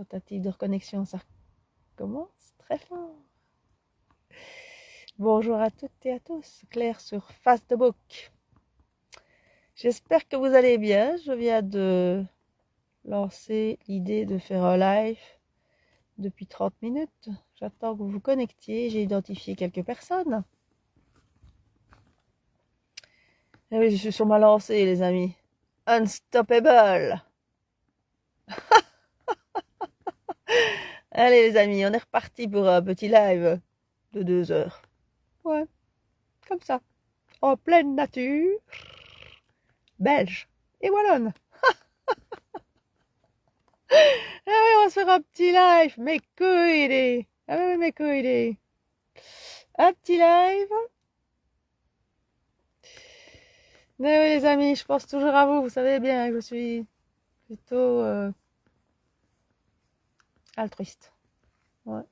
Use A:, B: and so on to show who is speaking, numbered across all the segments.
A: Tentative de reconnexion, ça commence très fort. Bonjour à toutes et à tous, Claire sur Facebook. J'espère que vous allez bien. Je viens de lancer l'idée de faire un live depuis 30 minutes. J'attends que vous vous connectiez. J'ai identifié quelques personnes. Et oui, je suis sur ma lancée, les amis. Unstoppable. Allez, les amis, on est reparti pour un petit live de 2 heures. Ouais, comme ça. En pleine nature, belge et wallonne. Ah oui, on va se faire un petit live, mes couilles. Ah oui, mes couilles. Un petit live. Mais oui, les amis, je pense toujours à vous. Vous savez bien que je suis plutôt altruiste. Ouais.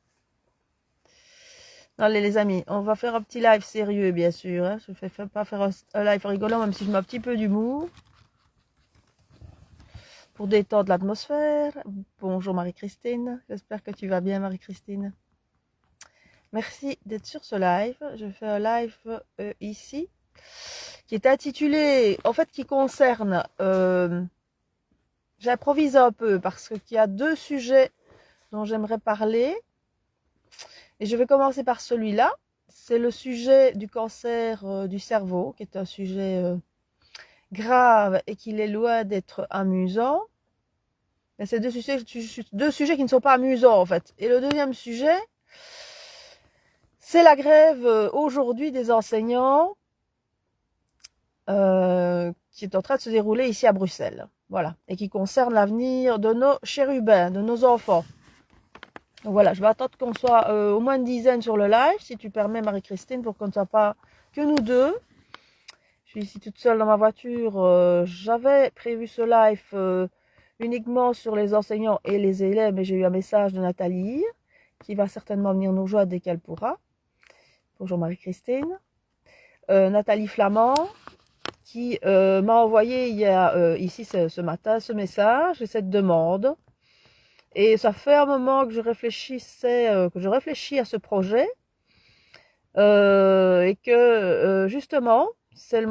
A: Allez, les amis, on va faire un petit live sérieux, bien sûr. Hein. Je ne fais pas faire un live rigolant, même si je mets un petit peu d'humour. Pour détendre l'atmosphère. Bonjour Marie-Christine. J'espère que tu vas bien, Marie-Christine. Merci d'être sur ce live. Je fais un live ici qui est intitulé, en fait, qui concerne, j'improvise un peu parce qu'il y a 2 sujets dont j'aimerais parler. Et je vais commencer par celui-là. C'est le sujet du cancer du cerveau, qui est un sujet grave et qu'il est loin d'être amusant. Mais c'est 2 sujets qui ne sont pas amusants, en fait. Et le deuxième sujet, c'est la grève aujourd'hui des enseignants qui est en train de se dérouler ici à Bruxelles. Voilà. Et qui concerne l'avenir de nos chérubins, de nos enfants. Donc voilà, je vais attendre qu'on soit au moins une dizaine sur le live, si tu permets Marie-Christine, pour qu'on ne soit pas que nous deux. Je suis ici toute seule dans ma voiture. J'avais prévu ce live uniquement sur les enseignants et les élèves, mais j'ai eu un message de Nathalie, qui va certainement venir nous rejoindre dès qu'elle pourra. Bonjour Marie-Christine. Nathalie Flamand, qui m'a envoyé ici ce matin ce message et cette demande. Et ça fait un moment que je réfléchis à ce projet et que justement c'est le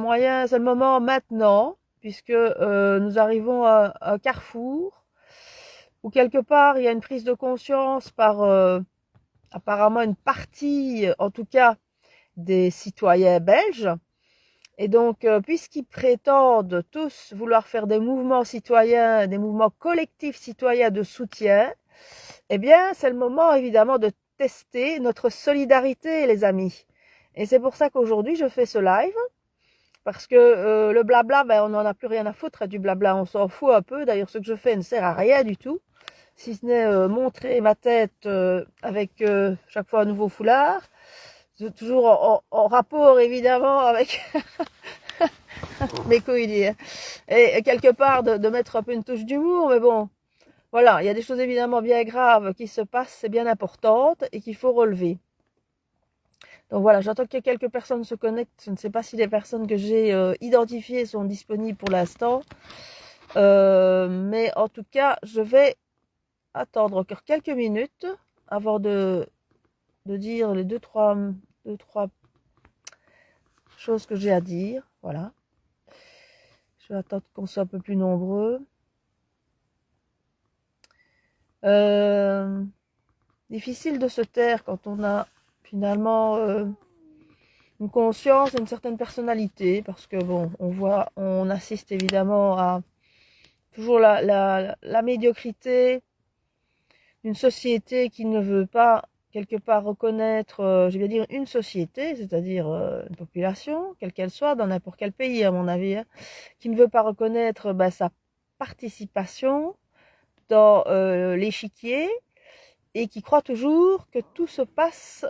A: moment maintenant, puisque nous arrivons à un carrefour où quelque part il y a une prise de conscience par apparemment une partie, en tout cas des citoyens belges. Et donc, puisqu'ils prétendent tous vouloir faire des mouvements citoyens, des mouvements collectifs citoyens de soutien, eh bien, c'est le moment, évidemment, de tester notre solidarité, les amis. Et c'est pour ça qu'aujourd'hui, je fais ce live, parce que le blabla, ben, on n'en a plus rien à foutre du blabla, on s'en fout un peu. D'ailleurs, ce que je fais ne sert à rien du tout, si ce n'est montrer ma tête avec chaque fois un nouveau foulard. Toujours en rapport évidemment avec mes couilles et quelque part de mettre un peu une touche d'humour, mais bon, voilà, il y a des choses évidemment bien graves qui se passent, c'est bien importante et qu'il faut relever. Donc voilà, j'attends que quelques personnes se connectent. Je ne sais pas si les personnes que j'ai identifiées sont disponibles pour l'instant, mais en tout cas, je vais attendre encore quelques minutes avant de dire les deux trois choses que j'ai à dire. Voilà. Je vais attendre qu'on soit un peu plus nombreux. Difficile de se taire quand on a finalement une conscience et une certaine personnalité, parce que bon, on assiste évidemment à toujours la médiocrité d'une société qui ne veut pas quelque part reconnaître, je vais dire une société, c'est-à-dire une population, quelle qu'elle soit, dans n'importe quel pays à mon avis, hein, qui ne veut pas reconnaître sa participation dans l'échiquier et qui croit toujours que tout se passe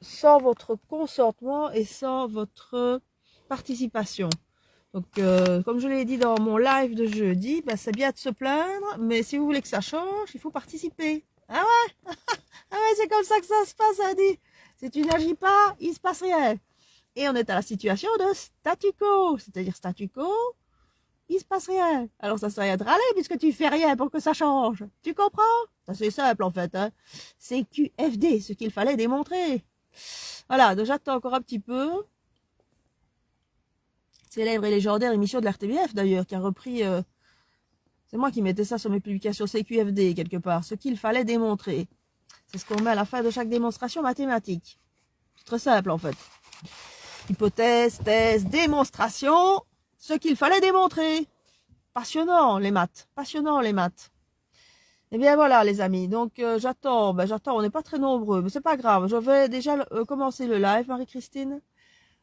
A: sans votre consentement et sans votre participation. Donc, comme je l'ai dit dans mon live de jeudi, c'est bien de se plaindre, mais si vous voulez que ça change, il faut participer. Ah ouais, ah ouais, c'est comme ça que ça se passe, ça dit. Si tu n'agis pas, il se passe rien. Et on est à la situation de statu quo, c'est-à-dire statu quo,
B: il se passe rien. Alors ça sert à rien de râler puisque tu fais rien pour que ça change. Tu comprends? Ça c'est simple en fait. Hein. C'est QFD, ce qu'il fallait démontrer. Voilà, donc j'attends encore un petit peu. Célèbre et légendaire émission de l'RTBF d'ailleurs, qui a repris... c'est moi qui mettais ça sur mes publications CQFD quelque part. Ce qu'il fallait démontrer. C'est ce qu'on met à la fin de chaque démonstration mathématique. C'est très simple en fait. Hypothèse, thèse, démonstration. Ce qu'il fallait démontrer. Passionnant les maths. Passionnant les maths. Eh bien voilà les amis. Donc j'attends. On n'est pas très nombreux. Mais c'est pas grave. Je vais déjà commencer le live, Marie-Christine.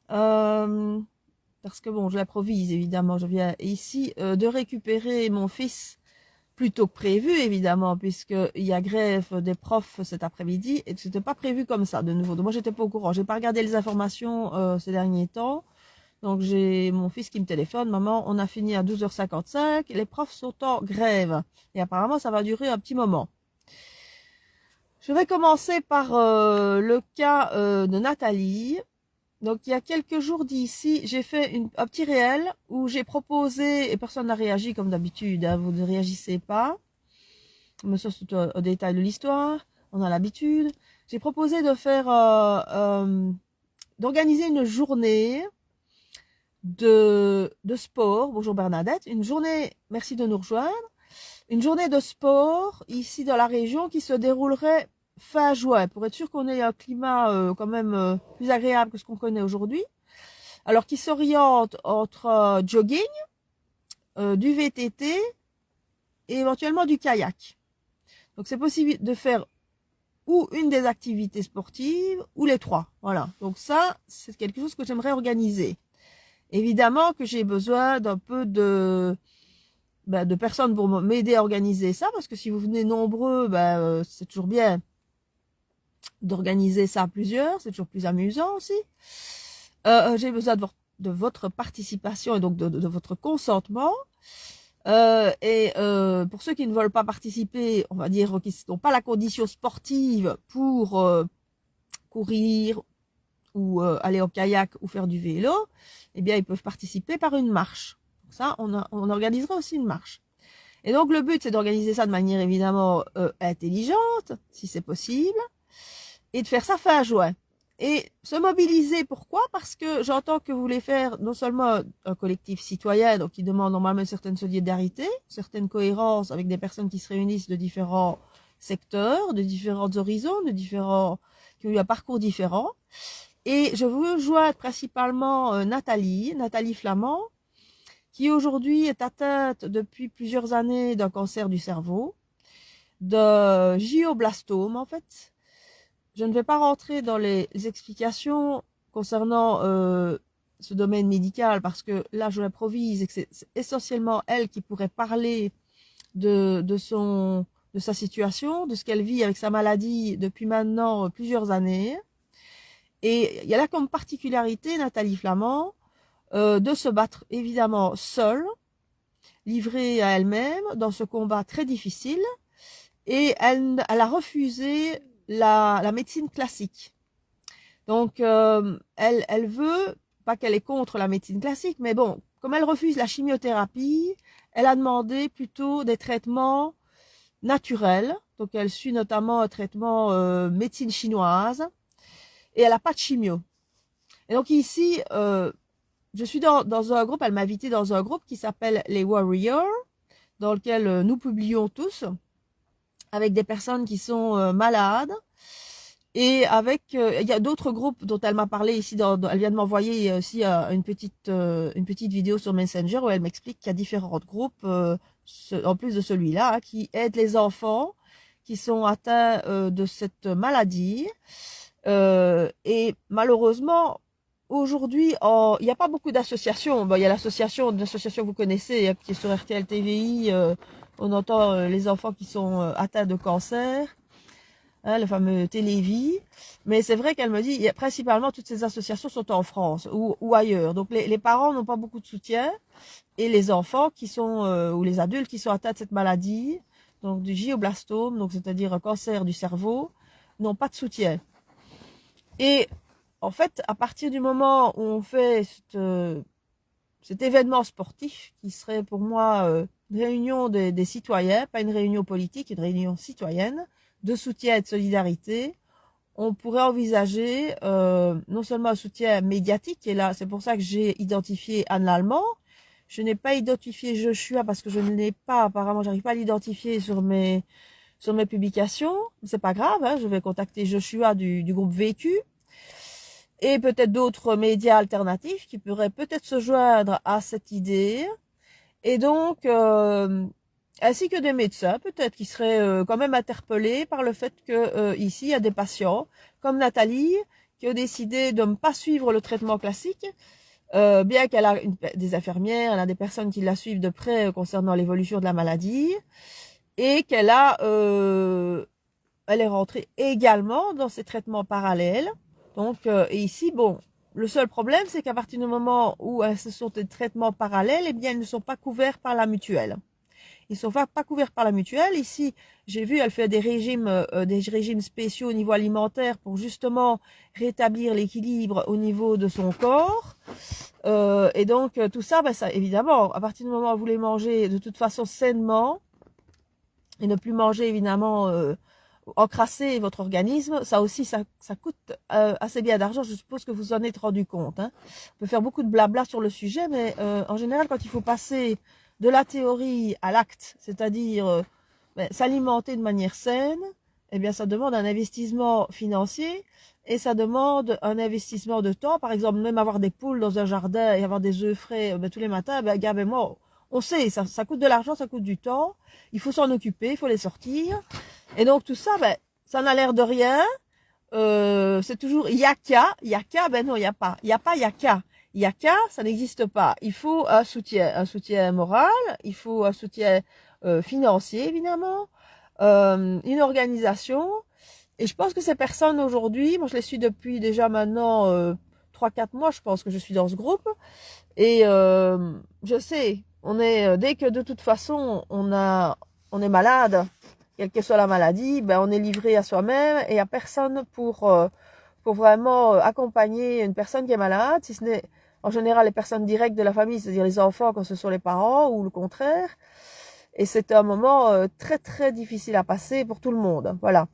B: Parce que bon, je l'improvise évidemment. Je viens ici de récupérer mon fils plus tôt que prévu, évidemment, puisqu'il y a grève des profs cet après-midi, et c'était pas prévu comme ça, de nouveau. Donc, moi, j'étais pas au courant. J'ai pas regardé les informations ces derniers temps. Donc, j'ai mon fils qui me téléphone. Maman, on a fini à 12h55. Les profs sont en grève. Et apparemment, ça va durer un petit moment. Je vais commencer par le cas de Nathalie. Donc, il y a quelques jours d'ici, j'ai fait un petit réel où j'ai proposé, et personne n'a réagi comme d'habitude, hein, vous ne réagissez pas, mais ça c'est au détail de l'histoire, on a l'habitude. J'ai proposé de faire, d'organiser une journée de sport, bonjour Bernadette, une journée, merci de nous rejoindre, une journée de sport ici dans la région qui se déroulerait fin juin, pour être sûr qu'on ait un climat quand même plus agréable que ce qu'on connaît aujourd'hui. Alors qui s'oriente entre jogging, du VTT et éventuellement du kayak. Donc c'est possible de faire ou une des activités sportives ou les trois. Voilà. Donc ça, c'est quelque chose que j'aimerais organiser. Évidemment que j'ai besoin d'un peu de personnes pour m'aider à organiser ça, parce que si vous venez nombreux, c'est toujours bien d'organiser ça à plusieurs, c'est toujours plus amusant aussi. J'ai besoin de votre participation et donc de votre consentement. Pour ceux qui ne veulent pas participer, on va dire qui n'ont pas la condition sportive pour courir ou aller au kayak ou faire du vélo, eh bien ils peuvent participer par une marche. Donc ça, on organisera aussi une marche. Et donc le but, c'est d'organiser ça de manière évidemment intelligente, si c'est possible, et de faire ça fin juin. Et se mobiliser, pourquoi? Parce que j'entends que vous voulez faire non seulement un collectif citoyen, donc qui demande normalement une certaine solidarité, une certaine cohérence avec des personnes qui se réunissent de différents secteurs, de différents horizons, qui ont eu un parcours différent. Et je veux joindre principalement Nathalie Flamand, qui aujourd'hui est atteinte depuis plusieurs années d'un cancer du cerveau, de glioblastome en fait. Je ne vais pas rentrer dans les explications concernant ce domaine médical parce que là je l'improvise et que c'est essentiellement elle qui pourrait parler de sa situation, de ce qu'elle vit avec sa maladie depuis maintenant plusieurs années. Et il y a là comme particularité, Nathalie Flamand, de se battre évidemment seule, livrée à elle-même dans ce combat très difficile. Et elle a refusé la médecine classique. Donc, elle veut, pas qu'elle est contre la médecine classique, mais bon, comme elle refuse la chimiothérapie, elle a demandé plutôt des traitements naturels. Donc, elle suit notamment un traitement médecine chinoise et elle n'a pas de chimio. Et donc ici, je suis dans un groupe, elle m'a invité dans un groupe qui s'appelle les Warriors, dans lequel nous publions tous, avec des personnes qui sont malades. Et avec, il y a d'autres groupes dont elle m'a parlé ici, elle vient de m'envoyer aussi une petite vidéo sur Messenger où elle m'explique qu'il y a différents groupes, en plus de celui-là, hein, qui aident les enfants qui sont atteints de cette maladie. Et malheureusement, aujourd'hui, il n'y a pas beaucoup d'associations. Bon, il y a l'association que vous connaissez, qui est sur RTL TVI. On entend les enfants qui sont atteints de cancer, hein, le fameux Télévie. Mais c'est vrai qu'elle me dit, principalement, toutes ces associations sont en France ou ailleurs. Donc, les parents n'ont pas beaucoup de soutien. Et les enfants qui sont, ou les adultes qui sont atteints de cette maladie, donc du glioblastome, donc c'est-à-dire un cancer du cerveau, n'ont pas de soutien. Et en fait, à partir du moment où on fait cet événement sportif qui serait pour moi une réunion des citoyens, pas une réunion politique, une réunion citoyenne de soutien et de solidarité. On pourrait envisager non seulement un soutien médiatique, et là c'est pour ça que j'ai identifié Anne Lallemand. Je n'ai pas identifié Joshua parce que je ne l'ai pas, apparemment j'arrive pas à l'identifier sur mes publications. C'est pas grave, hein, je vais contacter Joshua du groupe Vécu. Et peut-être d'autres médias alternatifs qui pourraient peut-être se joindre à cette idée. Et donc, ainsi que des médecins, peut-être, qui seraient quand même interpellés par le fait que ici, il y a des patients, comme Nathalie, qui ont décidé de ne pas suivre le traitement classique, bien qu'elle a des infirmières, elle a des personnes qui la suivent de près concernant l'évolution de la maladie, et qu'elle elle est rentrée également dans ces traitements parallèles. Donc, et ici, bon, le seul problème, c'est qu'à partir du moment où ce sont des traitements parallèles, eh bien, ils ne sont pas couverts par la mutuelle. Ils ne sont pas couverts par la mutuelle. Ici, j'ai vu, elle fait des régimes spéciaux au niveau alimentaire pour justement rétablir l'équilibre au niveau de son corps. Et donc, tout ça, ben, ça, évidemment, à partir du moment où vous voulez manger de toute façon sainement et ne plus manger, évidemment, encrasser votre organisme, ça aussi, ça coûte assez bien d'argent. Je suppose que vous en êtes rendu compte. Hein. On peut faire beaucoup de blabla sur le sujet, mais en général, quand il faut passer de la théorie à l'acte, c'est-à-dire s'alimenter de manière saine, eh bien, ça demande un investissement financier et ça demande un investissement de temps. Par exemple, même avoir des poules dans un jardin et avoir des œufs frais tous les matins, moi, on sait, ça coûte de l'argent, ça coûte du temps. Il faut s'en occuper, il faut les sortir. Et donc tout ça, ça n'a l'air de rien. C'est toujours yaka, ben non, il y a pas yaka. Yaka, ça n'existe pas. Il faut un soutien moral, il faut un soutien financier évidemment, une organisation. Et je pense que ces personnes aujourd'hui, moi je les suis depuis déjà maintenant 3-4 mois, je pense que je suis dans ce groupe. Et je sais, dès que de toute façon on est malade, quelle que soit la maladie, on est livré à soi-même et à personne pour vraiment accompagner une personne qui est malade, si ce n'est en général les personnes directes de la famille, c'est-à-dire les enfants quand ce sont les parents ou le contraire. Et c'est un moment très très difficile à passer pour tout le monde. Voilà.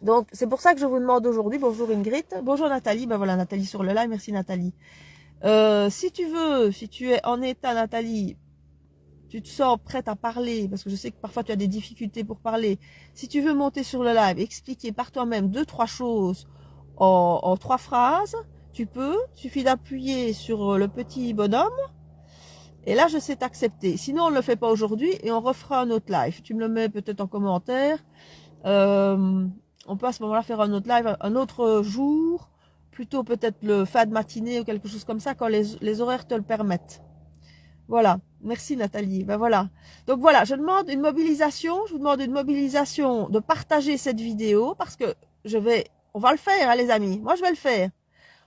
B: Donc c'est pour ça que je vous demande aujourd'hui, bonjour Ingrid, bonjour Nathalie, voilà Nathalie sur le live, merci Nathalie. Si tu es en état Nathalie, tu te sens prête à parler, parce que je sais que parfois tu as des difficultés pour parler. Si tu veux monter sur le live, expliquer par toi-même 2-3 choses en 3 phrases, tu peux. Il suffit d'appuyer sur le petit bonhomme. Et là, je sais t'accepter. Sinon, on ne le fait pas aujourd'hui et on refera un autre live. Tu me le mets peut-être en commentaire. On peut à ce moment-là faire un autre live, un autre jour, plutôt peut-être le fin de matinée ou quelque chose comme ça, quand les horaires te le permettent. Voilà. Merci Nathalie. Voilà. Donc voilà, je demande une mobilisation. Je vous demande une mobilisation de partager cette vidéo parce que on va le faire, hein, les amis. Moi, je vais le faire.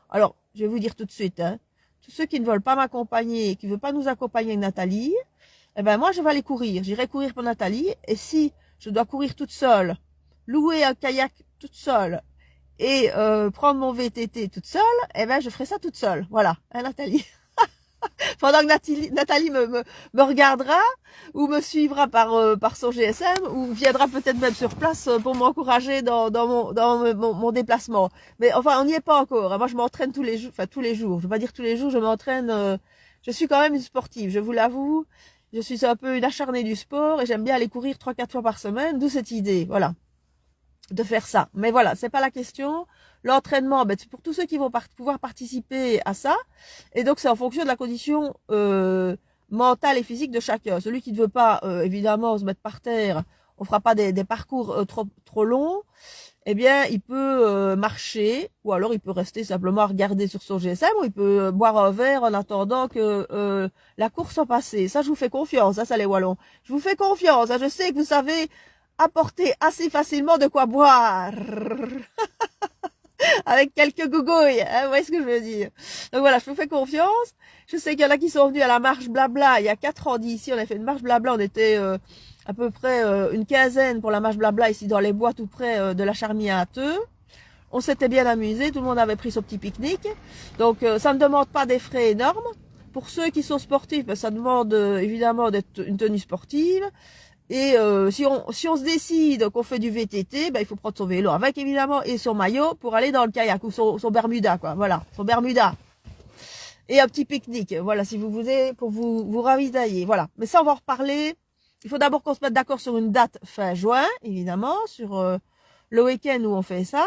B: Alors, je vais vous dire tout de suite, hein, tous ceux qui ne veulent pas m'accompagner, qui ne veulent pas nous accompagner avec Nathalie, moi, je vais aller courir. J'irai courir pour Nathalie. Et si je dois courir toute seule, louer un kayak toute seule et prendre mon VTT toute seule, je ferai ça toute seule. Voilà, hein, Nathalie. Pendant que Nathalie me regardera ou me suivra par son GSM ou viendra peut-être même sur place pour m'encourager dans mon déplacement. Mais enfin, on n'y est pas encore. Moi, je m'entraîne tous les jours. Enfin, tous les jours. Je ne vais pas dire tous les jours, je m'entraîne. Je suis quand même une sportive, je vous l'avoue. Je suis un peu une acharnée du sport et j'aime bien aller courir 3-4 fois par semaine. D'où cette idée, voilà, de faire ça. Mais voilà, c'est pas la question. L'entraînement, c'est pour tous ceux qui vont pouvoir participer à ça. Et donc, c'est en fonction de la condition mentale et physique de chacun. Celui qui ne veut pas, évidemment, se mettre par terre, on fera pas des parcours trop longs. Eh bien, il peut marcher, ou alors il peut rester simplement à regarder sur son GSM, ou il peut boire un verre en attendant que la course soit passée. Ça, je vous fais confiance, ça les Wallons. Je vous fais confiance. Je sais que vous savez apporter assez facilement de quoi boire. Avec quelques gougouilles, hein, vous voyez ce que je veux dire. Donc voilà, je vous fais confiance. Je sais qu'il y en a qui sont venus à la marche blabla il y a 4 ans d'ici. On a fait une marche blabla, on était à peu près une quinzaine pour la marche blabla ici dans les bois tout près de la Charmille à Teux. On s'était bien amusé, tout le monde avait pris son petit pique-nique. Donc ça ne demande pas des frais énormes. Pour ceux qui sont sportifs, ben, ça demande évidemment d'être une tenue sportive. Et si on se décide qu'on fait du VTT, ben, il faut prendre son vélo avec évidemment et son maillot pour aller dans le kayak ou son Bermuda, quoi. Voilà, son Bermuda. Et un petit pique-nique, voilà, si vous voulez, pour vous ravitailler. Voilà. Mais ça, on va en reparler. Il faut d'abord qu'on se mette d'accord sur une date fin juin, évidemment, sur le week-end où on fait ça.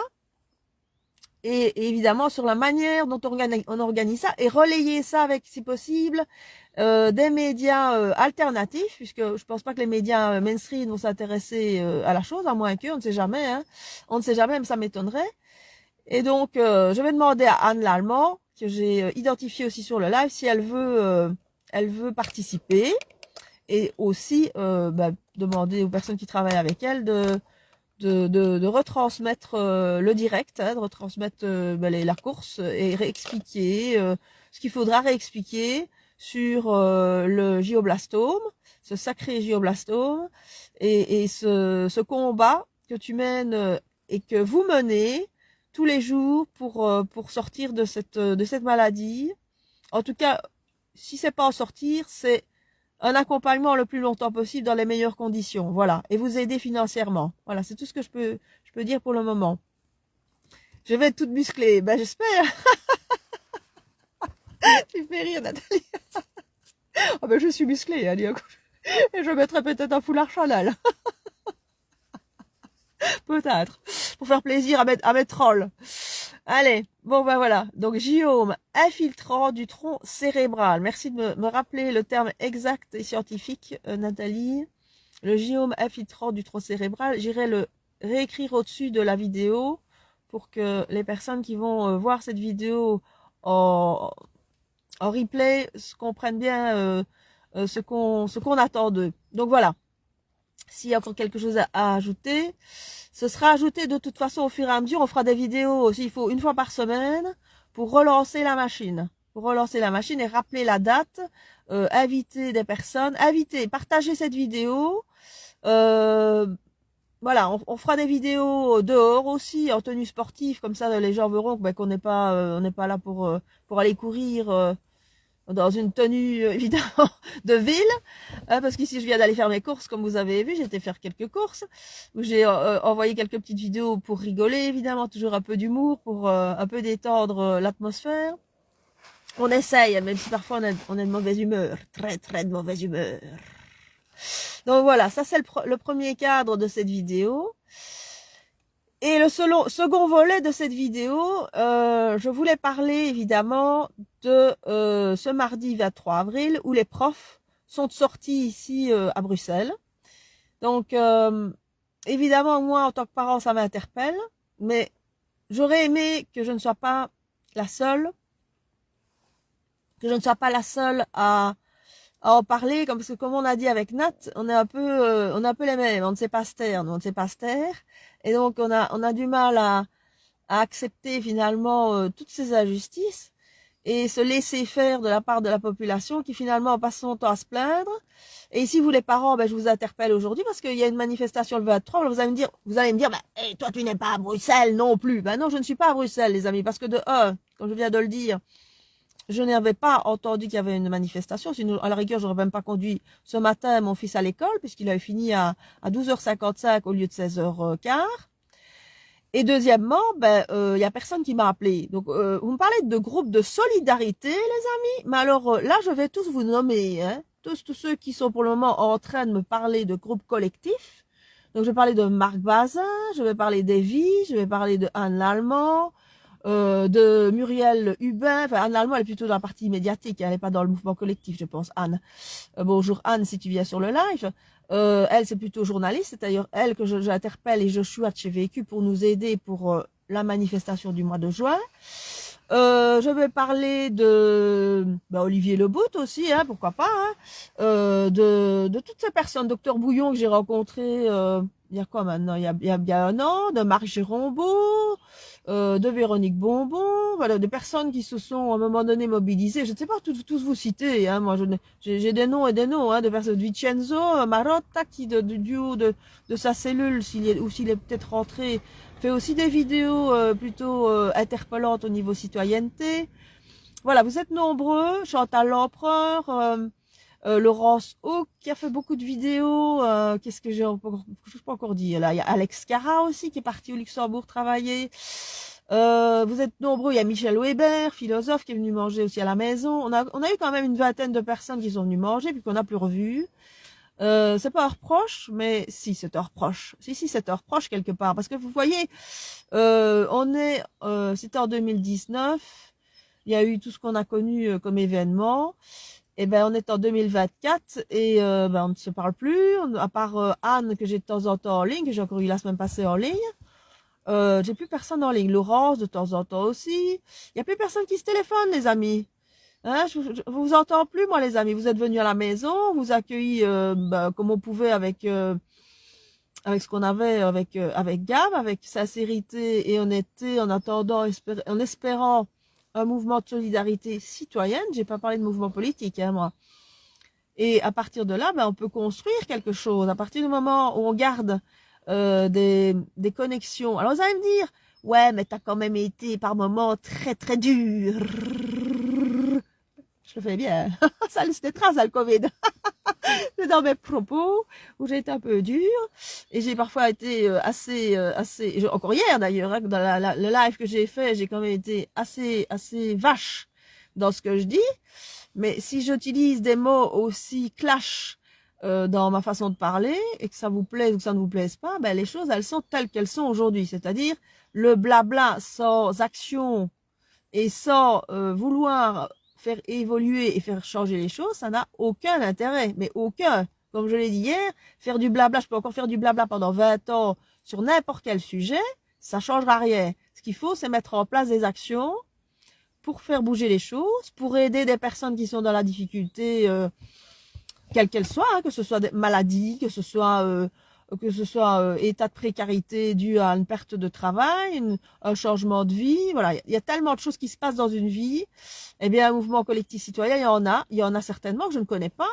B: Et évidemment sur la manière dont on organise ça et relayer ça avec, si possible, des médias alternatifs, puisque je pense pas que les médias mainstream vont s'intéresser à la chose, à moins qu'on ne sait jamais, hein. On ne sait jamais, même ça m'étonnerait. Et donc, je vais demander à Anne Lallemand, que j'ai identifiée aussi sur le live, si elle veut participer, et aussi demander aux personnes qui travaillent avec elle de retransmettre le direct, hein, de retransmettre la course et réexpliquer ce qu'il faudra réexpliquer sur le Gioblastome, ce sacré Gioblastome, et ce combat que tu mènes et que vous menez tous les jours pour sortir de cette maladie. En tout cas, si c'est pas en sortir, c'est un accompagnement le plus longtemps possible dans les meilleures conditions, voilà, et vous aider financièrement. Voilà, c'est tout ce que je peux dire pour le moment. Je vais être toute musclée, ben j'espère. Tu fais rire, Nathalie. Oh ben je suis musclée, hein, et je mettrai peut-être un foulard Chanel. Peut-être, pour faire plaisir à mes trolls. Allez, bon ben voilà, donc Guillaume, infiltrant du tronc cérébral. Merci de me rappeler le terme exact et scientifique, Nathalie. Le Guillaume infiltrant du tronc cérébral, j'irai le réécrire au-dessus de la vidéo pour que les personnes qui vont voir cette vidéo en replay comprennent bien ce qu'on attend d'eux. Donc voilà, s'il y a encore quelque chose à ajouter, ce sera ajouté de toute façon au fur et à mesure. On fera des vidéos aussi, il faut une fois par semaine pour relancer la machine. Pour relancer la machine et rappeler la date, inviter des personnes, partager cette vidéo. Voilà, on fera des vidéos dehors aussi, en tenue sportive, comme ça les gens verront qu'on n'est pas, on n'est pas là pour aller courir dans une tenue évidemment de ville, hein, parce qu'ici je viens d'aller faire mes courses, comme vous avez vu, j'ai été faire quelques courses, où j'ai envoyé quelques petites vidéos pour rigoler, évidemment, toujours un peu d'humour, pour un peu détendre l'atmosphère. On essaye, même si parfois on est de mauvaise humeur, très très de mauvaise humeur. Donc voilà, ça c'est le premier cadre de cette vidéo. Et le second volet de cette vidéo, je voulais parler évidemment de ce mardi 23 avril où les profs sont sortis ici à Bruxelles. Donc évidemment moi en tant que parent ça m'interpelle, mais j'aurais aimé que je ne sois pas la seule, à en parler, parce que comme on a dit avec Nat, on est un peu les mêmes, on ne sait pas se taire, on ne sait pas se taire, et donc on a du mal à accepter finalement toutes ces injustices et se laisser faire de la part de la population qui finalement passe son temps à se plaindre. Et ici vous les parents, je vous interpelle aujourd'hui parce qu'il y a une manifestation le 23, vous allez me dire, hey, toi tu n'es pas à Bruxelles non plus. Non, je ne suis pas à Bruxelles les amis, parce que comme je viens de le dire, je n'avais pas entendu qu'il y avait une manifestation, sinon à la rigueur j'aurais même pas conduit ce matin mon fils à l'école puisqu'il avait fini à 12h55 au lieu de 16h15. Et deuxièmement, y a personne qui m'a appelé. Donc vous me parlez de groupe de solidarité, les amis, mais alors là je vais tous vous nommer, hein, tous ceux qui sont pour le moment en train de me parler de groupes collectifs. Donc je vais parler de Marc Bazin, je vais parler d'Evie, je vais parler de Anne Lallemand, de Muriel Hubin. Enfin, Anne Lallemand, elle est plutôt dans la partie médiatique, elle n'est pas dans le mouvement collectif, je pense, Anne. Bonjour Anne, si tu viens sur le live. Elle, c'est plutôt journaliste, c'est d'ailleurs elle que j'interpelle et Joshua de chez VQ pour nous aider pour la manifestation du mois de juin. Je vais parler de Olivier Lebout aussi, hein, pourquoi pas, hein, de toutes ces personnes, Docteur Bouillon que j'ai rencontré il y a quoi maintenant, il y a un an, de Marc Gérombeau, de Véronique Bonbon, voilà, des personnes qui se sont à un moment donné mobilisées. Je ne sais pas tous vous citer, hein, moi j'ai des noms et des noms, hein, de personnes, Vincenzo Marotta qui du duo de sa cellule, s'il est peut-être rentré, fait aussi des vidéos plutôt interpellantes au niveau citoyenneté. Voilà, vous êtes nombreux. Chantal l'Empereur, Laurence Hawk qui a fait beaucoup de vidéos. Qu'est-ce que je peux encore dire là? Il y a Alex Cara aussi qui est parti au Luxembourg travailler. Vous êtes nombreux. Il y a Michel Weber, philosophe, qui est venu manger aussi à la maison. On a eu quand même une vingtaine de personnes qui sont venues manger puis qu'on n'a plus revu. C'est pas un reproche, mais si, c'est un reproche. Si, c'est un reproche quelque part. Parce que vous voyez, c'était en 2019. Il y a eu tout ce qu'on a connu comme événement. Et ben, on est en 2024 et ben, on ne se parle plus. À part Anne que j'ai de temps en temps en ligne, que j'ai encore eu la semaine passée en ligne. J'ai plus personne en ligne. Laurence de temps en temps aussi. Il y a plus personne qui se téléphone, les amis. Hein, je vous entends plus, moi, les amis. Vous êtes venus à la maison, on vous accueilli comme on pouvait avec ce qu'on avait avec Gab, avec sincérité et honnêteté, en attendant, en espérant un mouvement de solidarité citoyenne. J'ai pas parlé de mouvement politique, hein, moi. Et à partir de là, ben, on peut construire quelque chose. À partir du moment où on garde des connexions. Alors vous allez me dire, ouais, mais t'as quand même été par moments très très dur. Je le fais bien. Ça laisse des traces, le Covid. C'est dans mes propos où j'ai été un peu dure et j'ai parfois été assez, encore hier d'ailleurs, hein, dans le live que j'ai fait, j'ai quand même été assez vache dans ce que je dis. Mais si j'utilise des mots aussi clash dans ma façon de parler et que ça vous plaise ou que ça ne vous plaise pas, ben les choses elles sont telles qu'elles sont aujourd'hui, c'est-à-dire le blabla sans action et sans vouloir faire évoluer et faire changer les choses, ça n'a aucun intérêt, mais aucun. Comme je l'ai dit hier, faire du blabla, je peux encore faire du blabla pendant 20 ans sur n'importe quel sujet, ça changera rien. Ce qu'il faut, c'est mettre en place des actions pour faire bouger les choses, pour aider des personnes qui sont dans la difficulté, quelle qu'elle soit, hein, que ce soit des maladies, que ce soit état de précarité dû à une perte de travail, un changement de vie. Voilà, il y a tellement de choses qui se passent dans une vie. Eh bien, un mouvement collectif citoyen, il y en a certainement que je ne connais pas.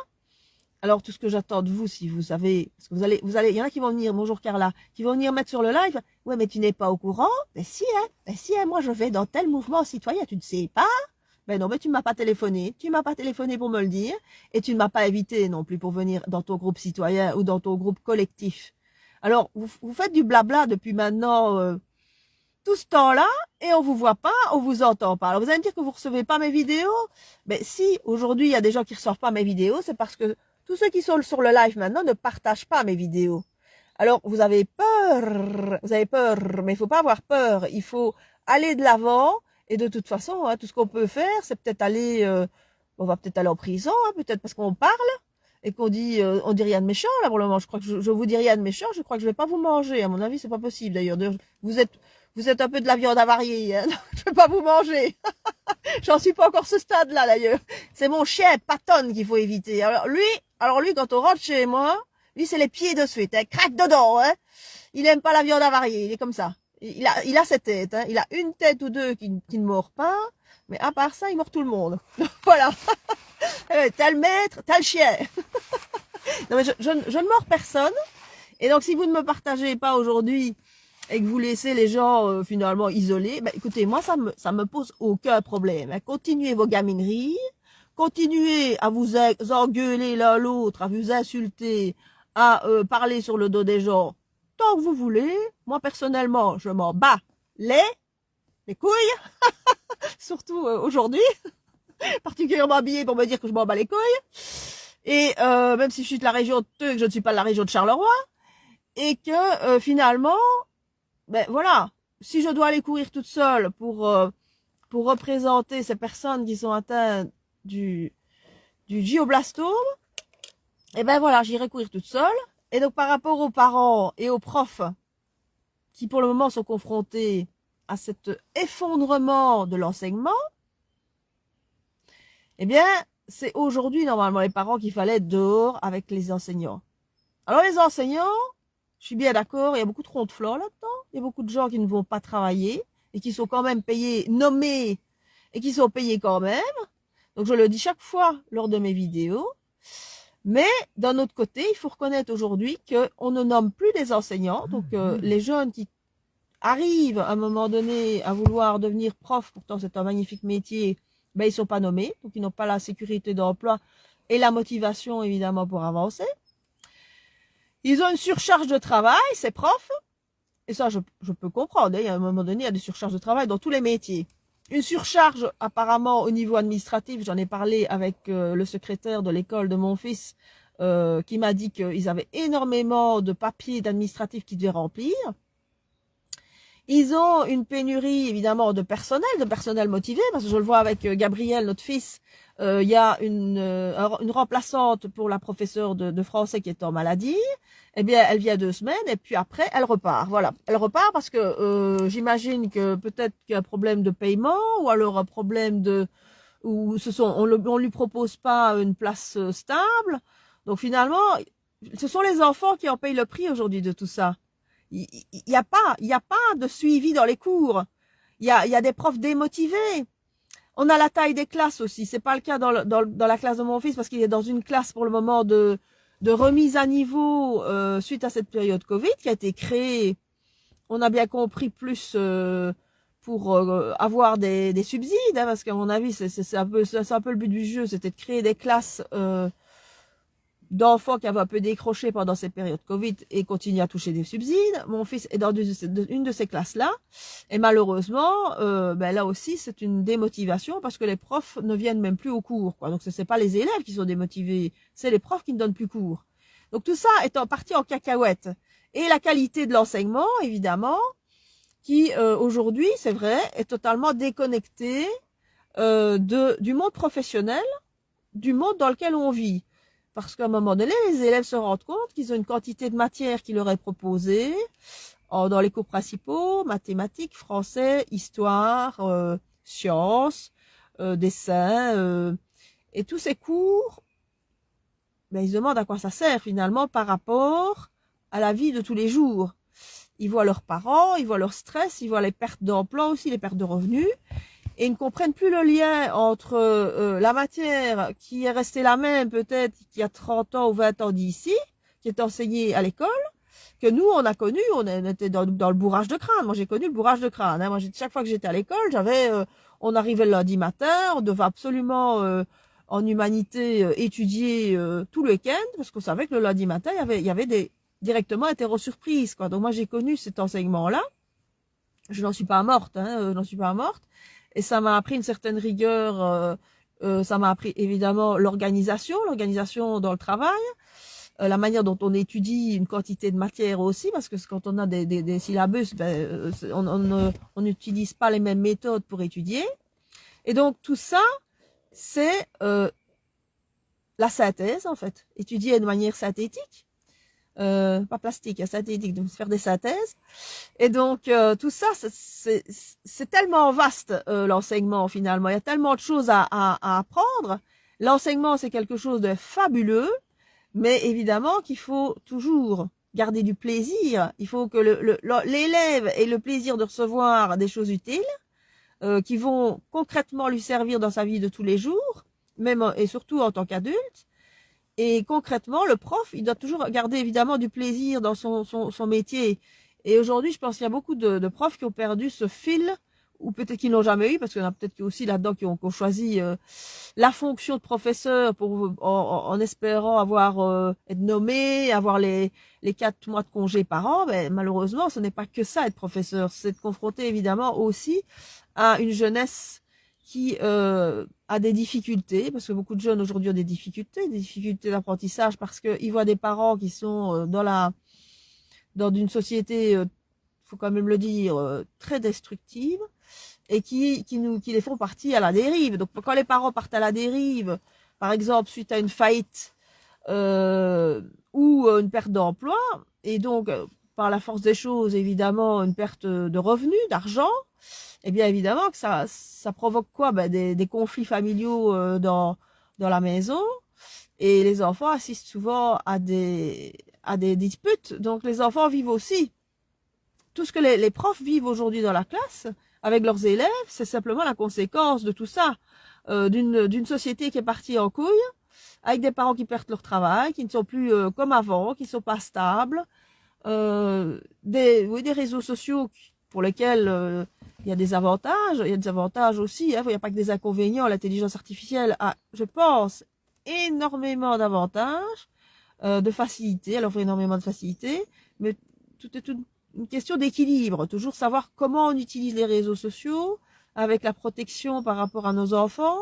B: Alors, tout ce que j'attends de vous, si vous savez, parce que il y en a qui vont venir, bonjour Carla, qui vont venir mettre sur le live, ouais, mais tu n'es pas au courant? Ben si, moi je vais dans tel mouvement citoyen, tu ne sais pas? Ben non, mais tu ne m'as pas téléphoné, pour me le dire, et tu ne m'as pas invité non plus pour venir dans ton groupe citoyen ou dans ton groupe collectif. Alors, vous faites du blabla depuis maintenant tout ce temps-là, et on vous voit pas, on vous entend pas. Alors vous allez me dire que vous recevez pas mes vidéos, mais si aujourd'hui il y a des gens qui reçoivent pas mes vidéos, c'est parce que tous ceux qui sont sur le live maintenant ne partagent pas mes vidéos. Alors vous avez peur, mais il faut pas avoir peur, il faut aller de l'avant. Et de toute façon, hein, tout ce qu'on peut faire, c'est peut-être aller, on va peut-être aller en prison, hein, peut-être parce qu'on parle et qu'on dit, on dit rien de méchant là pour le moment. Je crois que je vous dis rien de méchant. Je crois que je vais pas vous manger. À mon avis, c'est pas possible d'ailleurs. Vous êtes un peu de la viande avariée. Hein, je vais pas vous manger. J'en suis pas encore ce stade-là d'ailleurs. C'est mon chien Patton qu'il faut éviter. Alors lui, quand on rentre chez moi, lui c'est les pieds de suite, hein, craque dedans. Hein. Il aime pas la viande avariée. Il est comme ça. Il a cette tête, hein. Il a une tête ou deux qui ne mord pas, mais à part ça, il mord tout le monde. Voilà. T'as le maître, t'as le chien. Non, mais je ne mords personne. Et donc, si vous ne me partagez pas aujourd'hui et que vous laissez les gens finalement isolés, ben, écoutez, moi, ça me pose aucun problème. Hein. Continuez vos gamineries, continuez à vous engueuler l'un l'autre, à vous insulter, à parler sur le dos des gens. Tant que vous voulez, moi personnellement, je m'en bats les couilles, surtout aujourd'hui, particulièrement habillée pour me dire que je m'en bats les couilles, et même si je suis de la région de Teux, que je ne suis pas de la région de Charleroi, et que finalement, ben voilà, si je dois aller courir toute seule pour représenter ces personnes qui sont atteintes du glioblastome, et ben voilà, j'irai courir toute seule. Et donc, par rapport aux parents et aux profs qui, pour le moment, sont confrontés à cet effondrement de l'enseignement, eh bien, c'est aujourd'hui, normalement, les parents qu'il fallait être dehors avec les enseignants. Alors, les enseignants, je suis bien d'accord, il y a beaucoup de ronds-de-flancs là-dedans. Il y a beaucoup de gens qui ne vont pas travailler et qui sont quand même payés, nommés, et qui sont payés quand même. Donc, je le dis chaque fois lors de mes vidéos. Mais d'un autre côté, il faut reconnaître aujourd'hui qu'on ne nomme plus des enseignants. Donc les jeunes qui arrivent à un moment donné à vouloir devenir prof, pourtant c'est un magnifique métier, ben ils sont pas nommés, donc ils n'ont pas la sécurité d'emploi et la motivation évidemment pour avancer. Ils ont une surcharge de travail, ces profs, et ça je peux comprendre, hein, à un moment donné il y a des surcharges de travail dans tous les métiers. Une surcharge apparemment au niveau administratif, j'en ai parlé avec le secrétaire de l'école de mon fils, qui m'a dit qu'ils avaient énormément de papiers administratifs qu'ils devaient remplir. Ils ont une pénurie évidemment de personnel motivé, parce que je le vois avec Gabriel, notre fils, il y a une remplaçante pour la professeure de français qui est en maladie. Eh bien, elle vient 2 semaines et puis après, elle repart. Voilà, elle repart parce que j'imagine que peut-être qu'il y a un problème de paiement ou alors un problème de ou on lui propose pas une place stable. Donc finalement, ce sont les enfants qui en payent le prix aujourd'hui de tout ça. Il y a pas de suivi dans les cours. Il y a des profs démotivés. On a la taille des classes aussi. C'est pas le cas dans la classe de mon fils parce qu'il est dans une classe pour le moment de remise à niveau suite à cette période Covid qui a été créée, on a bien compris, plus pour avoir des subsides, hein, parce qu'à mon avis, c'est un peu le but du jeu, c'était de créer des classes d'enfants qui avaient un peu décroché pendant cette période Covid et continuent à toucher des subsides. Mon fils est dans une de ces classes-là. Et malheureusement, là aussi, c'est une démotivation parce que les profs ne viennent même plus au cours, quoi. Donc, ce n'est pas les élèves qui sont démotivés, c'est les profs qui ne donnent plus cours. Donc, tout ça est en partie en cacahuète. Et la qualité de l'enseignement, évidemment, qui aujourd'hui, c'est vrai, est totalement déconnectée du monde professionnel, du monde dans lequel on vit. Parce qu'à un moment donné, les élèves se rendent compte qu'ils ont une quantité de matière qui leur est proposée dans les cours principaux, mathématiques, français, histoire, sciences, dessin, et tous ces cours, ils se demandent à quoi ça sert finalement par rapport à la vie de tous les jours. Ils voient leurs parents, ils voient leur stress, ils voient les pertes d'emploi aussi, les pertes de revenus, et ils ne comprennent plus le lien entre la matière qui est restée la même peut-être qu'il y a 30 ans ou 20 ans d'ici, qui est enseignée à l'école, que nous on a connu, on était dans le bourrage de crâne. Moi j'ai connu le bourrage de crâne, hein. Moi chaque fois que j'étais à l'école, on arrivait le lundi matin, on devait absolument en humanité étudier tout le week-end, parce qu'on savait que le lundi matin il y avait directement hétéro-surprises, quoi. Donc moi j'ai connu cet enseignement-là. Je n'en suis pas morte, hein, je n'en suis pas morte. Et ça m'a appris une certaine rigueur, ça m'a appris évidemment l'organisation dans le travail, la manière dont on étudie une quantité de matière aussi, parce que quand on a des syllabus, on n'utilise pas les mêmes méthodes pour étudier. Et donc tout ça, c'est la synthèse en fait, étudier de manière synthétique. Pas plastique, synthétique, donc faire des synthèses. Et donc tout ça, c'est tellement vaste l'enseignement finalement. Il y a tellement de choses à apprendre. L'enseignement, c'est quelque chose de fabuleux, mais évidemment qu'il faut toujours garder du plaisir. Il faut que l'élève ait le plaisir de recevoir des choses utiles qui vont concrètement lui servir dans sa vie de tous les jours, même et surtout en tant qu'adulte. Et concrètement, le prof, il doit toujours garder évidemment du plaisir dans son métier. Et aujourd'hui, je pense qu'il y a beaucoup de profs qui ont perdu ce fil, ou peut-être qu'ils n'ont jamais eu, parce qu'il y en a peut-être aussi là-dedans qui ont choisi la fonction de professeur en espérant être nommé, avoir les 4 mois de congé par an. Malheureusement, ce n'est pas que ça, être professeur. C'est de confronter évidemment aussi à une jeunesse qui a des difficultés, parce que beaucoup de jeunes aujourd'hui ont des difficultés d'apprentissage, parce qu'ils voient des parents qui sont dans une société, faut quand même le dire, très destructive, et qui les font partir à la dérive. Donc quand les parents partent à la dérive, par exemple suite à une faillite ou une perte d'emploi, et donc par la force des choses évidemment une perte de revenus, d'argent, eh bien évidemment que ça provoque quoi? Des conflits familiaux dans la maison, et les enfants assistent souvent à des disputes. Donc les enfants vivent aussi tout ce que les profs vivent aujourd'hui dans la classe avec leurs élèves, c'est simplement la conséquence de tout ça, d'une société qui est partie en couille, avec des parents qui perdent leur travail, qui ne sont plus comme avant, qui ne sont pas stables, des réseaux sociaux pour lesquels il y a des avantages, il y a des avantages aussi, hein, il n'y a pas que des inconvénients. L'intelligence artificielle a, je pense, énormément d'avantages, de facilité, elle offre énormément de facilité, mais tout est une question d'équilibre, toujours savoir comment on utilise les réseaux sociaux, avec la protection par rapport à nos enfants,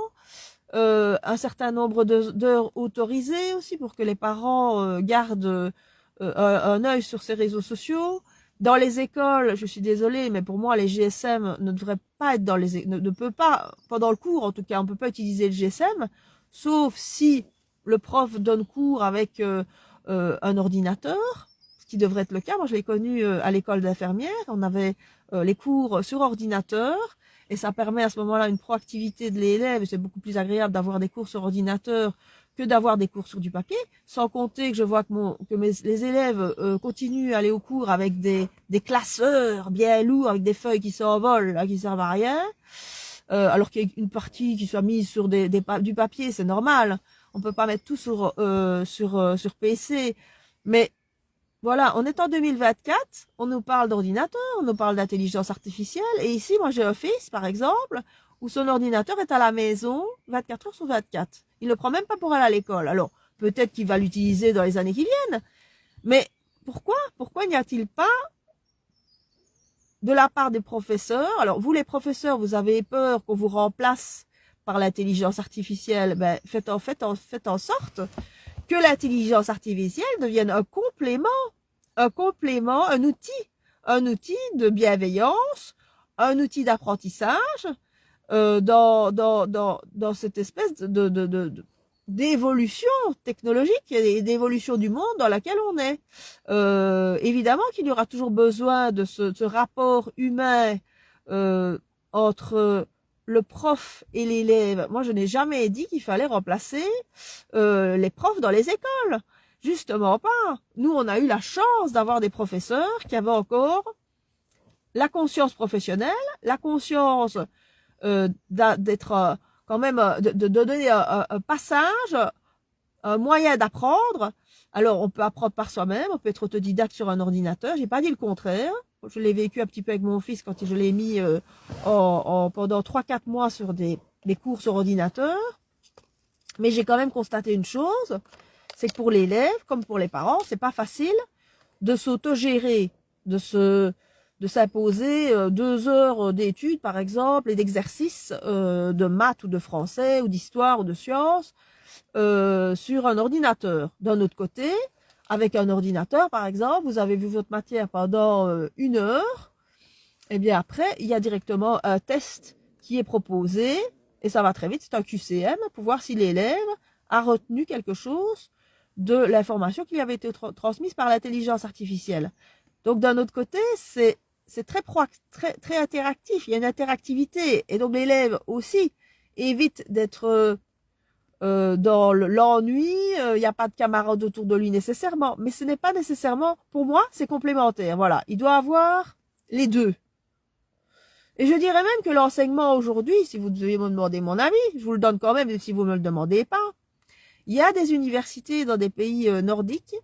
B: un certain nombre d'heures autorisées aussi pour que les parents gardent un œil sur ces réseaux sociaux. Dans les écoles, je suis désolée, mais pour moi, les GSM ne devraient pas être dans les ne peut pas, pendant le cours en tout cas, on ne peut pas utiliser le GSM, sauf si le prof donne cours avec un ordinateur, ce qui devrait être le cas. Moi, je l'ai connu à l'école d'infirmière, on avait les cours sur ordinateur, et ça permet à ce moment-là une proactivité de l'élève, c'est beaucoup plus agréable d'avoir des cours sur ordinateur que d'avoir des cours sur du papier, sans compter que je vois que les élèves continuent à aller au cours avec des classeurs bien lourds, avec des feuilles qui s'envolent, là, qui servent à rien, alors qu'il y a une partie qui soit mise sur du papier, c'est normal. On peut pas mettre tout sur PC, mais voilà, on est en 2024, on nous parle d'ordinateur, on nous parle d'intelligence artificielle, et ici, moi j'ai un fils, par exemple, où son ordinateur est à la maison 24 heures sur 24. Il ne le prend même pas pour aller à l'école. Alors, peut-être qu'il va l'utiliser dans les années qui viennent, mais pourquoi n'y a-t-il pas, de la part des professeurs, alors vous les professeurs, vous avez peur qu'on vous remplace par l'intelligence artificielle, ben faites en sorte que l'intelligence artificielle devienne un complément, un outil de bienveillance, un outil d'apprentissage dans cette espèce d'évolution technologique et d'évolution du monde dans laquelle on est. Évidemment qu'il y aura toujours besoin de ce rapport humain entre le prof et l'élève. Moi, je n'ai jamais dit qu'il fallait remplacer les profs dans les écoles. Justement pas. Nous, on a eu la chance d'avoir des professeurs qui avaient encore la conscience professionnelle, la conscience d'être quand même, de donner un passage, un moyen d'apprendre. Alors, on peut apprendre par soi-même, on peut être autodidacte sur un ordinateur. J'ai pas dit le contraire. Je l'ai vécu un petit peu avec mon fils quand je l'ai mis pendant 3-4 mois sur des cours sur ordinateur. Mais j'ai quand même constaté une chose, c'est que pour l'élève, comme pour les parents, c'est pas facile de s'autogérer, de s'imposer 2 heures d'études, par exemple, et d'exercices de maths ou de français ou d'histoire ou de sciences sur un ordinateur. D'un autre côté, avec un ordinateur, par exemple, vous avez vu votre matière pendant 1 heure, et bien après, il y a directement un test qui est proposé, et ça va très vite, c'est un QCM, pour voir si l'élève a retenu quelque chose de l'information qui lui avait été transmise par l'intelligence artificielle. Donc d'un autre côté, c'est très interactif, il y a une interactivité, et donc l'élève aussi évite d'être dans l'ennui, il n'y a pas de camarades autour de lui nécessairement, mais ce n'est pas nécessairement, pour moi, c'est complémentaire, voilà, il doit avoir les deux. Et je dirais même que l'enseignement aujourd'hui, si vous deviez me demander mon avis, je vous le donne quand même, même si vous ne me le demandez pas, il y a des universités dans des pays nordiques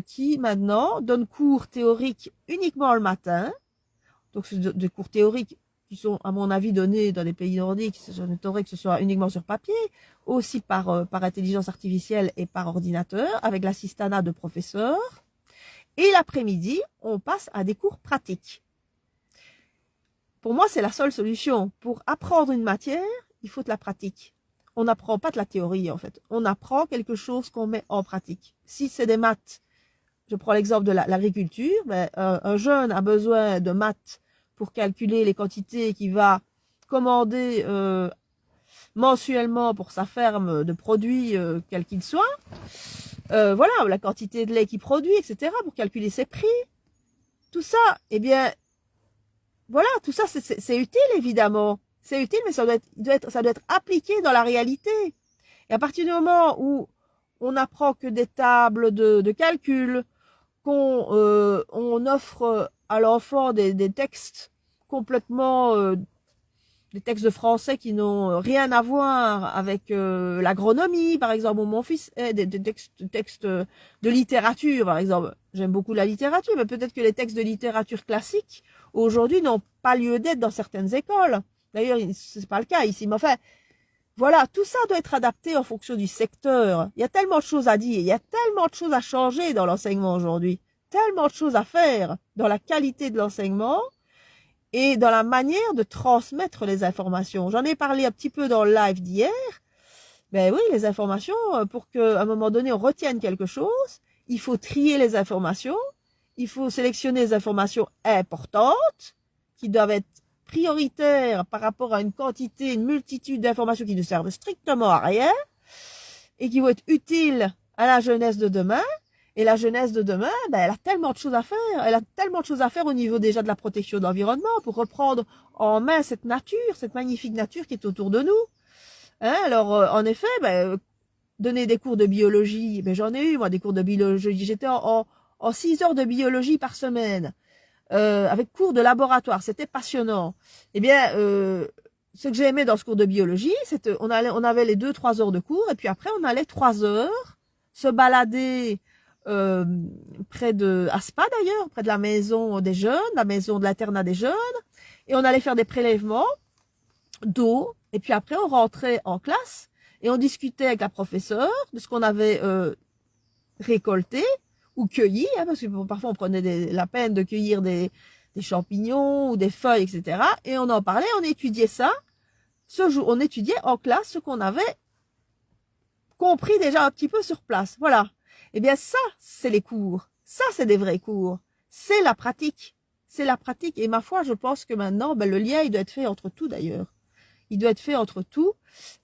B: qui maintenant donnent cours théoriques uniquement le matin. Donc c'est des cours théoriques qui sont à mon avis donnés dans les pays nordiques. Je n'étonnerais que ce soit uniquement sur papier, aussi par intelligence artificielle et par ordinateur, avec l'assistanat de professeurs. Et l'après-midi, on passe à des cours pratiques. Pour moi, c'est la seule solution. Pour apprendre une matière, il faut de la pratique. On n'apprend pas de la théorie, en fait. On apprend quelque chose qu'on met en pratique. Si c'est des maths, je prends l'exemple de l'agriculture, ben, un jeune a besoin de maths pour calculer les quantités qu'il va commander mensuellement pour sa ferme de produits, quels qu'ils soient. Voilà, la quantité de lait qu'il produit, etc., pour calculer ses prix. Tout ça, eh bien, voilà, tout ça, c'est utile, évidemment. C'est utile, mais ça doit être appliqué dans la réalité. Et à partir du moment où on n'apprend que des tables de calcul, on offre à l'enfant des textes complètement des textes de français qui n'ont rien à voir avec l'agronomie, par exemple, où mon fils est des textes de littérature, par exemple. J'aime beaucoup la littérature, mais peut-être que les textes de littérature classique, aujourd'hui, n'ont pas lieu d'être dans certaines écoles. D'ailleurs, c'est pas le cas ici, mais enfin, voilà, tout ça doit être adapté en fonction du secteur. Il y a tellement de choses à dire, il y a tellement de choses à changer dans l'enseignement aujourd'hui, tellement de choses à faire dans la qualité de l'enseignement et dans la manière de transmettre les informations. J'en ai parlé un petit peu dans le live d'hier. Ben oui, les informations, pour qu'à un moment donné on retienne quelque chose, il faut trier les informations, il faut sélectionner les informations importantes qui doivent être prioritaires par rapport à une quantité, une multitude d'informations qui ne servent strictement à rien et qui vont être utiles à la jeunesse de demain. Et la jeunesse de demain, ben, elle a tellement de choses à faire. Elle a tellement de choses à faire au niveau déjà de la protection de l'environnement pour reprendre en main cette nature, cette magnifique nature qui est autour de nous. Hein, alors, en effet, ben, donner des cours de biologie, ben, j'en ai eu, moi, des cours de biologie. J'étais en 6 heures de biologie par semaine, avec cours de laboratoire. C'était passionnant. Eh bien, ce que j'ai aimé dans ce cours de biologie, c'était, on avait les 2-3 heures de cours, et puis après, on allait 3 heures se balader près de Aspa d'ailleurs, près de la maison des jeunes, la maison de l'internat des jeunes, et on allait faire des prélèvements d'eau, et puis après on rentrait en classe et on discutait avec la professeure de ce qu'on avait récolté ou cueilli, hein, parce que parfois on prenait la peine de cueillir des champignons ou des feuilles, etc. Et on en parlait, on étudiait ça. Ce jour, on étudiait en classe ce qu'on avait compris déjà un petit peu sur place. Voilà. Eh bien, ça, c'est les cours. Ça, c'est des vrais cours. C'est la pratique. C'est la pratique. Et ma foi, je pense que maintenant, ben, le lien, il doit être fait entre tout d'ailleurs. Il doit être fait entre tout.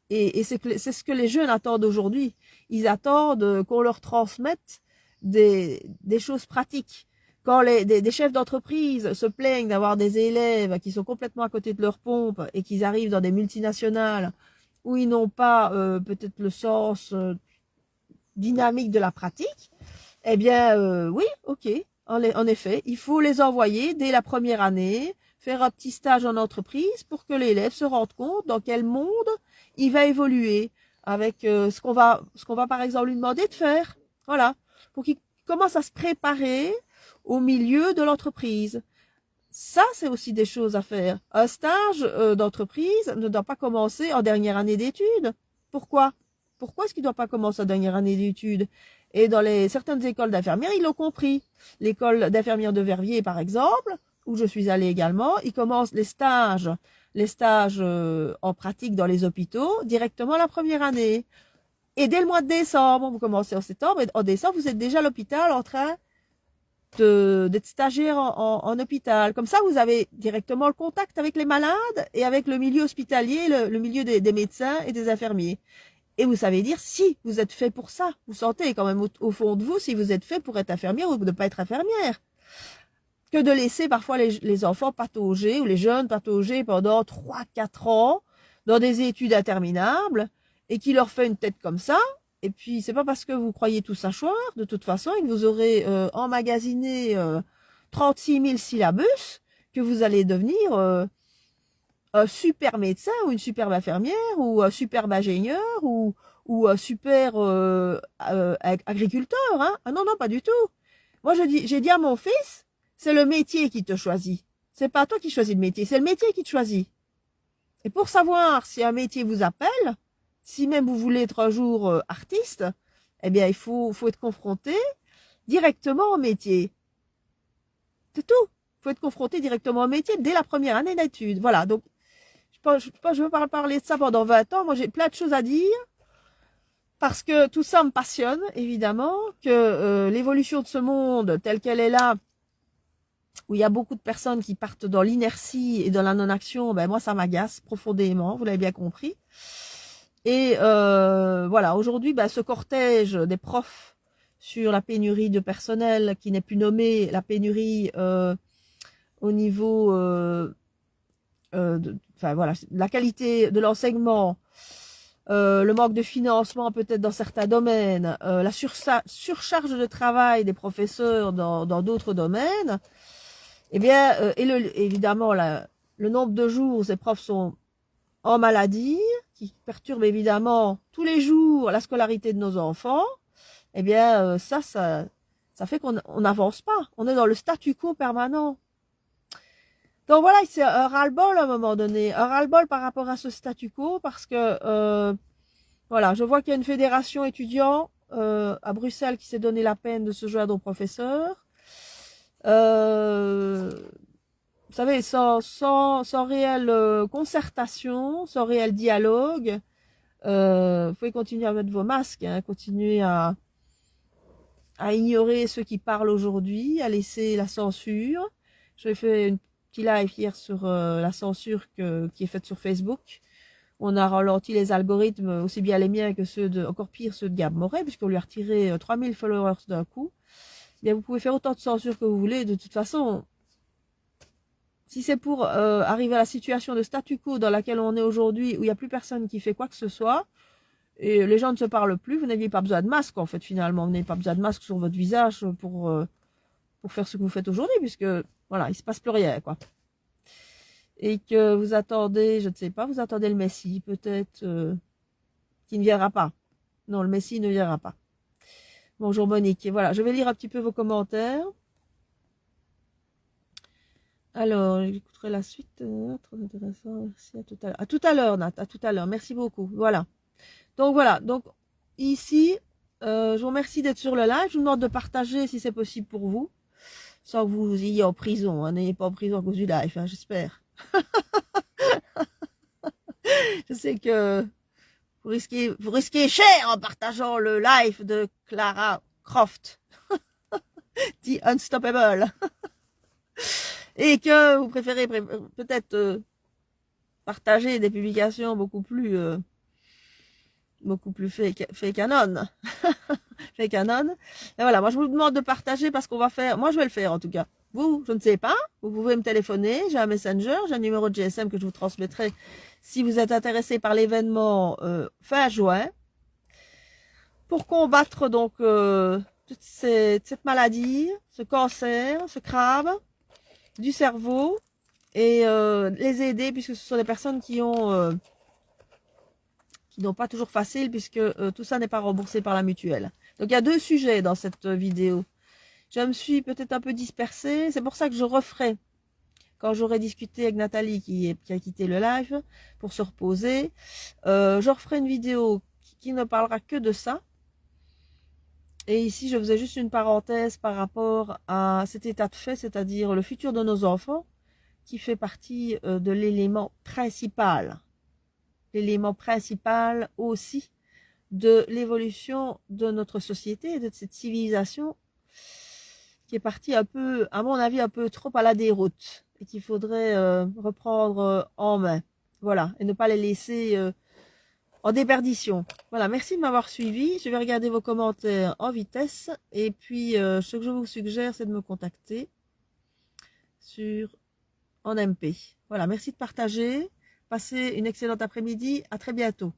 B: Et c'est ce que les jeunes attendent aujourd'hui. Ils attendent qu'on leur transmette des choses pratiques. Quand des chefs d'entreprise se plaignent d'avoir des élèves qui sont complètement à côté de leur pompe et qu'ils arrivent dans des multinationales où ils n'ont pas peut-être le sens dynamique de la pratique, eh bien, oui, ok, en effet, il faut les envoyer dès la première année, faire un petit stage en entreprise pour que l'élève se rende compte dans quel monde il va évoluer avec ce qu'on va par exemple lui demander de faire. Voilà, pour qu'il commence à se préparer au milieu de l'entreprise. Ça, c'est aussi des choses à faire. Un stage d'entreprise ne doit pas commencer en dernière année d'études. Pourquoi? Pourquoi est-ce qu'il ne doit pas commencer en dernière année d'études? Et dans certaines écoles d'infirmières, ils l'ont compris. L'école d'infirmière de Verviers, par exemple, où je suis allée également, ils commencent les stages en pratique dans les hôpitaux directement la première année. Et dès le mois de décembre, vous commencez en septembre, et en décembre, vous êtes déjà à l'hôpital en train d'être stagiaire en hôpital. Comme ça, vous avez directement le contact avec les malades et avec le milieu hospitalier, le milieu des médecins et des infirmiers. Et vous savez dire si vous êtes fait pour ça. Vous sentez quand même au fond de vous si vous êtes fait pour être infirmière ou ne pas être infirmière. Que de laisser parfois les enfants patauger ou les jeunes patauger pendant 3-4 ans dans des études interminables et qui leur fait une tête comme ça. Et puis, c'est pas parce que vous croyez tout savoir, de toute façon, et que vous aurez emmagasiné 36 000 syllabus, que vous allez devenir un super médecin ou une superbe infirmière ou un superbe ingénieur ou un super agriculteur. Hein. Ah non, non, pas du tout. Moi, j'ai dit à mon fils, c'est le métier qui te choisit. C'est pas toi qui choisis le métier, c'est le métier qui te choisit. Et pour savoir si un métier vous appelle, si même vous voulez être un jour artiste, eh bien, il faut être confronté directement au métier. C'est tout. Il faut être confronté directement au métier dès la première année d'études. Voilà. Donc, je veux pas parler de ça pendant 20 ans. Moi, j'ai plein de choses à dire. Parce que tout ça me passionne, évidemment, que l'évolution de ce monde telle qu'elle est là, où il y a beaucoup de personnes qui partent dans l'inertie et dans la non-action, ben moi, ça m'agace profondément, vous l'avez bien compris. Et voilà, aujourd'hui, ben, ce cortège des profs sur la pénurie de personnel qui n'est plus nommée, la pénurie au niveau enfin voilà, la qualité de l'enseignement, le manque de financement peut-être dans certains domaines, la surcharge de travail des professeurs dans d'autres domaines, eh bien, évidemment, le nombre de jours où ces profs sont en maladie, qui perturbe évidemment tous les jours la scolarité de nos enfants, eh bien ça fait qu'on n'avance pas. On est dans le statu quo permanent. Donc voilà, c'est un ras-le-bol à un moment donné, un ras-le-bol par rapport à ce statu quo, parce que voilà, je vois qu'il y a une fédération étudiant à Bruxelles qui s'est donné la peine de se joindre aux professeurs. Vous savez, sans réelle concertation, sans réel dialogue, vous pouvez continuer à mettre vos masques, hein, continuer à ignorer ceux qui parlent aujourd'hui, à laisser la censure. J'ai fait un petit live hier sur la censure qui est faite sur Facebook. On a ralenti les algorithmes, aussi bien les miens que encore pire, ceux de Gab Moret, puisqu'on lui a retiré 3000 followers d'un coup. Bien, vous pouvez faire autant de censure que vous voulez. De toute façon, si c'est pour arriver à la situation de statu quo dans laquelle on est aujourd'hui, où il n'y a plus personne qui fait quoi que ce soit, et les gens ne se parlent plus, vous n'aviez pas besoin de masque, en fait, finalement. Vous n'avez pas besoin de masque sur votre visage pour faire ce que vous faites aujourd'hui, puisque, voilà, il se passe plus rien, quoi. Et que vous attendez, je ne sais pas, vous attendez le Messie, peut-être, qui ne viendra pas. Non, le Messie ne viendra pas. Bonjour Monique. Et voilà, je vais lire un petit peu vos commentaires. Alors, j'écouterai la suite. Trop intéressant. Merci, à tout à l'heure. À tout à l'heure, Nat. À tout à l'heure. Merci beaucoup. Voilà. Donc, ici, je vous remercie d'être sur le live. Je vous demande de partager si c'est possible pour vous. Sans que vous ayez en prison. Hein. N'ayez pas en prison à cause du live, hein, j'espère. Je sais que vous risquez cher en partageant le live de Clara Croft. The Unstoppable. Et que vous préférez peut-être partager des publications beaucoup plus fait canon. Fait canon. Et voilà, moi je vous demande de partager parce qu'on va faire, moi je vais le faire en tout cas. Vous, je ne sais pas, vous pouvez me téléphoner, j'ai un messenger, j'ai un numéro de GSM que je vous transmettrai si vous êtes intéressé par l'événement fin juin, pour combattre donc toute cette maladie, ce cancer, ce crabe du cerveau, et les aider, puisque ce sont des personnes qui n'ont pas toujours facile, puisque tout ça n'est pas remboursé par la mutuelle. Donc il y a deux sujets dans cette vidéo. Je me suis peut-être un peu dispersée, c'est pour ça que je referai, quand j'aurai discuté avec Nathalie qui a quitté le live pour se reposer, je referai une vidéo qui ne parlera que de ça. Et ici, je faisais juste une parenthèse par rapport à cet état de fait, c'est-à-dire le futur de nos enfants, qui fait partie de l'élément principal. L'élément principal aussi de l'évolution de notre société et de cette civilisation qui est partie un peu, à mon avis, un peu trop à la déroute et qu'il faudrait reprendre en main. Voilà, et ne pas les laisser en déperdition. Voilà, merci de m'avoir suivi. Je vais regarder vos commentaires en vitesse. Et puis, ce que je vous suggère, c'est de me contacter en MP. Voilà, merci de partager. Passez une excellente après-midi. À très bientôt.